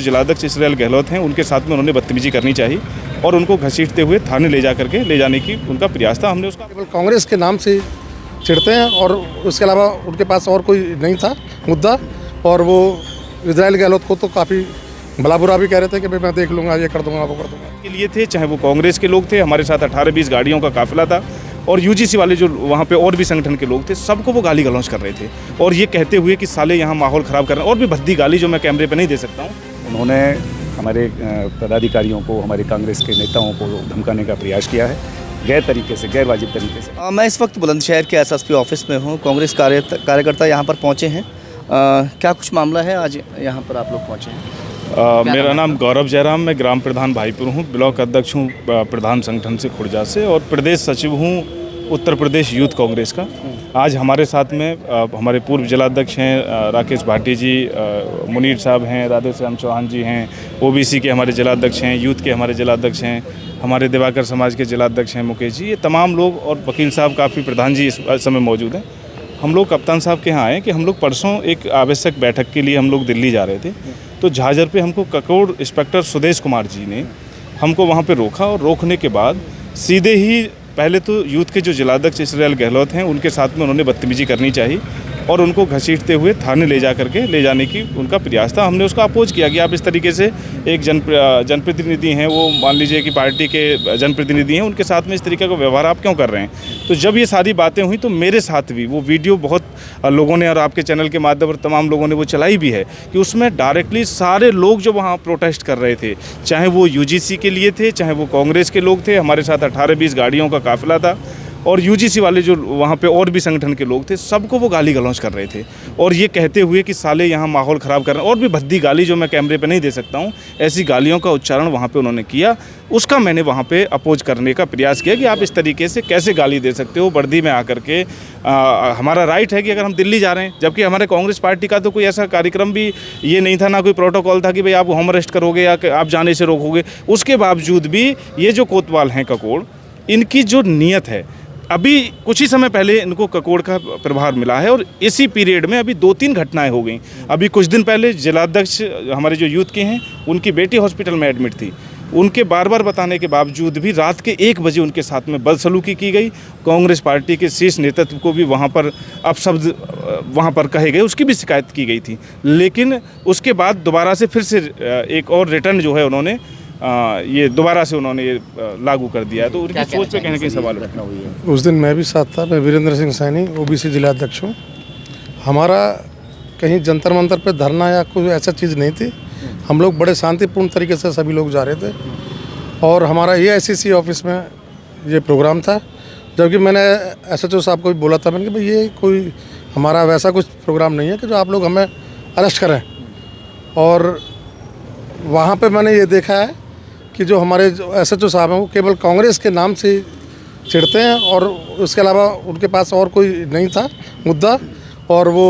जिलाध्यक्ष इसराइल गहलोत हैं, उनके साथ में उन्होंने बदतमीजी करनी चाहिए और उनको घसीटते हुए थाने ले जाने की उनका प्रयास था। हमने उसका केवल कांग्रेस के नाम से चिढ़ते हैं और उसके अलावा उनके पास और कोई नहीं था मुद्दा। और वो इसराइल गहलोत को तो काफ़ी भला बुरा भी कह रहे थे कि भाई मैं देख लूँगा, ये कर दूँगा, वो कर दूँगा। के लिए थे, चाहे वो कांग्रेस के लोग थे, हमारे साथ 18-20 गाड़ियों का काफिला था और यूजीसी वाले जो वहाँ पे और भी संगठन के लोग थे, सबको वो गाली गलौज कर रहे थे और ये कहते हुए कि साले यहाँ माहौल ख़राब कर रहे हैं, और भी भद्दी गाली जो मैं कैमरे पे नहीं दे सकता हूँ। उन्होंने हमारे पदाधिकारियों को, हमारे कांग्रेस के नेताओं को धमकाने का प्रयास किया है, गैर तरीके से, गैर वाजिब तरीके से। मैं इस वक्त बुलंदशहर के एसएसपी ऑफिस में हूँ। कांग्रेस कार्यकर्ता यहाँ पर पहुँचे हैं। क्या कुछ मामला है, आज यहाँ पर आप लोग पहुँचे हैं? मेरा नाम गौरव जयराम, मैं ग्राम प्रधान भाईपुर हूँ, ब्लॉक अध्यक्ष हूँ प्रधान संगठन से खुर्जा से, और प्रदेश सचिव हूँ उत्तर प्रदेश यूथ कांग्रेस का। आज हमारे साथ में हमारे पूर्व जिलाध्यक्ष हैं राकेश भाटी जी, मुनीर साहब हैं, राधेश्याम चौहान जी हैं, ओबीसी के हमारे जिलाध्यक्ष हैं, यूथ के हमारे जिलाध्यक्ष हैं, हमारे दिवाकर समाज के जिलाध्यक्ष हैं मुकेश जी, ये तमाम लोग, और वकील साहब काफ़ी प्रधान जी इस समय मौजूद हैं। हम लोग कप्तान साहब के यहाँ आए कि हम लोग परसों एक आवश्यक बैठक के लिए हम लोग दिल्ली जा रहे थे, तो झाझर पे हमको ककोड़ इंस्पेक्टर सुदेश कुमार जी ने हमको वहाँ पे रोका, और रोकने के बाद सीधे ही पहले तो यूथ के जो जिलाध्यक्ष इसराइल गहलोत हैं, उनके साथ में उन्होंने बदतमीजी करनी चाहिए और उनको घसीटते हुए थाने ले जाने की उनका प्रयास था। हमने उसका अपोज किया कि आप इस तरीके से एक जनप्रतिनिधि हैं, वो मान लीजिए कि पार्टी के जनप्रतिनिधि हैं, उनके साथ में इस तरीके का व्यवहार आप क्यों कर रहे हैं। तो जब ये सारी बातें हुई तो मेरे साथ भी वो वीडियो बहुत लोगों ने, और आपके चैनल के माध्यम पर तमाम लोगों ने वो चलाई भी है, कि उसमें डायरेक्टली सारे लोग जो वहाँ प्रोटेस्ट कर रहे थे, चाहे वो यूजीसी के लिए थे, चाहे वो कांग्रेस के लोग थे, हमारे साथ 18-20 गाड़ियों का काफिला था, और यूजीसी वाले जो वहाँ पे और भी संगठन के लोग थे, सबको वो गाली गलौज कर रहे थे और ये कहते हुए कि साले यहाँ माहौल ख़राब कर रहे हैं, और भी भद्दी गाली जो मैं कैमरे पे नहीं दे सकता हूँ, ऐसी गालियों का उच्चारण वहाँ पे उन्होंने किया। उसका मैंने वहाँ पे अपोज करने का प्रयास किया कि आप इस तरीके से कैसे गाली दे सकते हो वर्दी में आकर के। हमारा राइट है कि अगर हम दिल्ली जा रहे हैं, जबकि हमारे कांग्रेस पार्टी का तो कोई ऐसा कार्यक्रम भी ये नहीं था, ना कोई प्रोटोकॉल था कि भाई आप होम अरेस्ट करोगे या आप जाने से रोकोगे। उसके बावजूद भी ये जो कोतवाल हैं ककोड़, इनकी जो नीयत है, अभी कुछ ही समय पहले इनको ककोड़ का प्रभार मिला है और इसी पीरियड में अभी 2-3 घटनाएं हो गई। अभी कुछ दिन पहले जिलाध्यक्ष हमारे जो यूथ के हैं, उनकी बेटी हॉस्पिटल में एडमिट थी, उनके बार बार बताने के बावजूद भी रात के 1 बजे उनके साथ में बदसलूकी की गई। कांग्रेस पार्टी के शीर्ष नेतृत्व को भी वहाँ पर अपशब्द वहाँ पर कहे गए, उसकी भी शिकायत की गई थी। लेकिन उसके बाद दोबारा से फिर से एक और रिटर्न जो है उन्होंने ये दोबारा से उन्होंने ये लागू कर दिया है। तो उनकी सोच पे कहीं ना कहीं सवाल रखना हुई है। उस दिन मैं भी साथ था। मैं वीरेंद्र सिंह सैनी, ओबीसी जिलाध्यक्ष हूँ। हमारा कहीं जंतर मंतर पे धरना या कोई ऐसा चीज़ नहीं थी। हम लोग बड़े शांतिपूर्ण तरीके से सभी लोग जा रहे थे और हमारा ये एससीसी ऑफिस में ये प्रोग्राम था। जबकि मैंने एसएचओ साहब को भी बोला था, मैंने कि भाई ये कोई हमारा वैसा कुछ प्रोग्राम नहीं है कि जो आप लोग हमें अरेस्ट करें। और वहाँ पे मैंने ये देखा है कि जो हमारे एसएचओ साहब हैं, वो केवल कांग्रेस के नाम से चिढ़ते हैं और उसके अलावा उनके पास और कोई नहीं था मुद्दा। और वो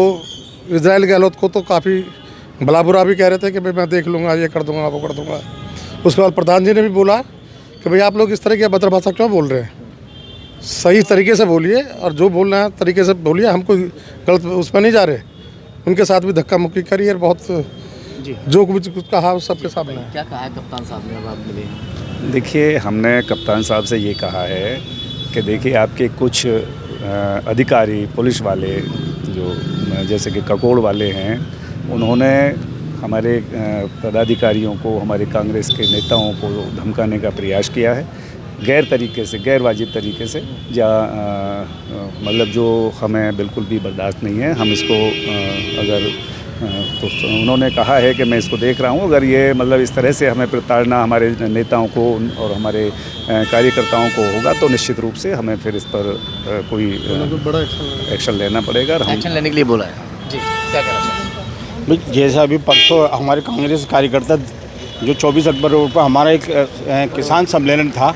इसराइल गहलोत को तो काफ़ी भला बुरा भी कह रहे थे कि भाई मैं देख लूँगा, ये कर दूँगा, वो कर दूँगा। उसके बाद प्रधान जी ने भी बोला कि भाई आप लोग इस तरह की अभद्र भाषा क्यों बोल रहे हैं, सही तरीके से बोलिए और जो बोलना है तरीके से बोलिए, हम कोई गलत उस पर नहीं जा रहे। उनके साथ भी धक्का मुक्की करी और बहुत जो कुछ कहा उस सबके सामने। क्या कहा है कप्तान साहब ने, अब आप मिले? देखिए, हमने कप्तान साहब से ये कहा है कि देखिए आपके कुछ अधिकारी, पुलिस वाले जो जैसे कि ककोड़ वाले हैं, उन्होंने हमारे पदाधिकारियों को, हमारे कांग्रेस के नेताओं को धमकाने का प्रयास किया है, गैर तरीके से, गैर वाजिब तरीके से, मतलब जो हमें बिल्कुल भी बर्दाश्त नहीं है। हम इसको अगर तो उन्होंने कहा है कि मैं इसको देख रहा हूँ, अगर ये मतलब इस तरह से हमें प्रताड़ना हमारे नेताओं को और हमारे कार्यकर्ताओं को होगा तो निश्चित रूप से हमें फिर इस पर कोई बड़ा एक्शन लेना पड़ेगा। एक्शन लेने के लिए बोला है जी, क्या कहना चाहते हैं? जैसा अभी परसों हमारे कांग्रेस कार्यकर्ता जो 24 अक्टूबर रोड पर हमारा एक किसान सम्मेलन था,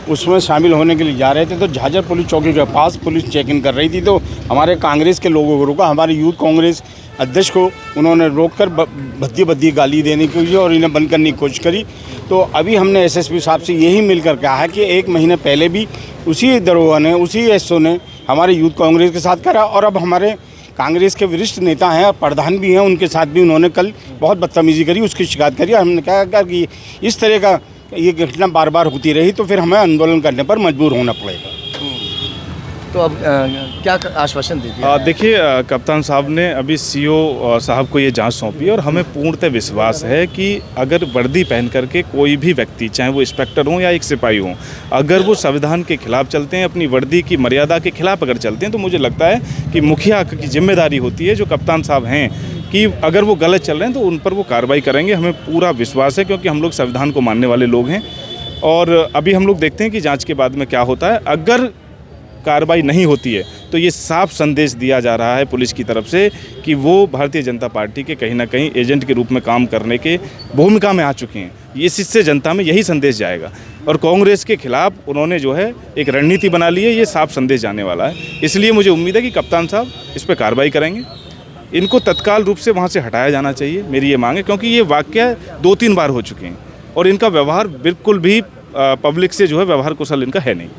उसमें शामिल होने के लिए जा रहे थे, तो झाझर पुलिस चौकी के पास पुलिस चेक इन कर रही थी। तो हमारे कांग्रेस के लोगों को रोका, हमारे यूथ कांग्रेस अध्यक्ष को उन्होंने रोककर भद्दी गाली देने की और इन्हें बंद करने की कोशिश करी। तो अभी हमने एसएसपी साहब से यही मिलकर कहा है कि 1 महीने पहले भी उसी दरोगा ने, उसी एसओ ने हमारे यूथ कांग्रेस के साथ करा और अब हमारे कांग्रेस के वरिष्ठ नेता हैं और प्रधान भी हैं, उनके साथ भी उन्होंने कल बहुत बदतमीजी करी, उसकी शिकायत करी। हमने कहा कि इस तरह का ये घटना बार बार होती रही तो फिर हमें आंदोलन करने पर मजबूर होना पड़ेगा। तो अब क्या आश्वासन दे दिया? देखिए, कप्तान साहब ने अभी सीओ साहब को ये जांच सौंपी और हमें पूर्णतः विश्वास है कि अगर वर्दी पहन करके कोई भी व्यक्ति, चाहे वो इंस्पेक्टर हो या एक सिपाही हो, अगर वो संविधान के खिलाफ चलते हैं, अपनी वर्दी की मर्यादा के खिलाफ अगर चलते हैं, तो मुझे लगता है कि मुखिया की जिम्मेदारी होती है, जो कप्तान साहब हैं, कि अगर वो गलत चल रहे हैं तो उन पर वो कार्रवाई करेंगे। हमें पूरा विश्वास है, क्योंकि हम लोग संविधान को मानने वाले लोग हैं। और अभी हम लोग देखते हैं कि जाँच के बाद में क्या होता है। अगर कार्रवाई नहीं होती है तो ये साफ संदेश दिया जा रहा है पुलिस की तरफ से कि वो भारतीय जनता पार्टी के कहीं ना कहीं एजेंट के रूप में काम करने के भूमिका में आ चुके हैं। इससे जनता में यही संदेश जाएगा और कांग्रेस के खिलाफ उन्होंने जो है एक रणनीति बना ली है, ये साफ संदेश जाने वाला है। इसलिए मुझे उम्मीद है कि कप्तान साहब इस पर कार्रवाई करेंगे। इनको तत्काल रूप से वहाँ से हटाया जाना चाहिए, मेरी ये मांग है, क्योंकि ये वाकया 2-3 बार हो चुके हैं और इनका व्यवहार बिल्कुल भी पब्लिक से जो है व्यवहार कुशल इनका है नहीं।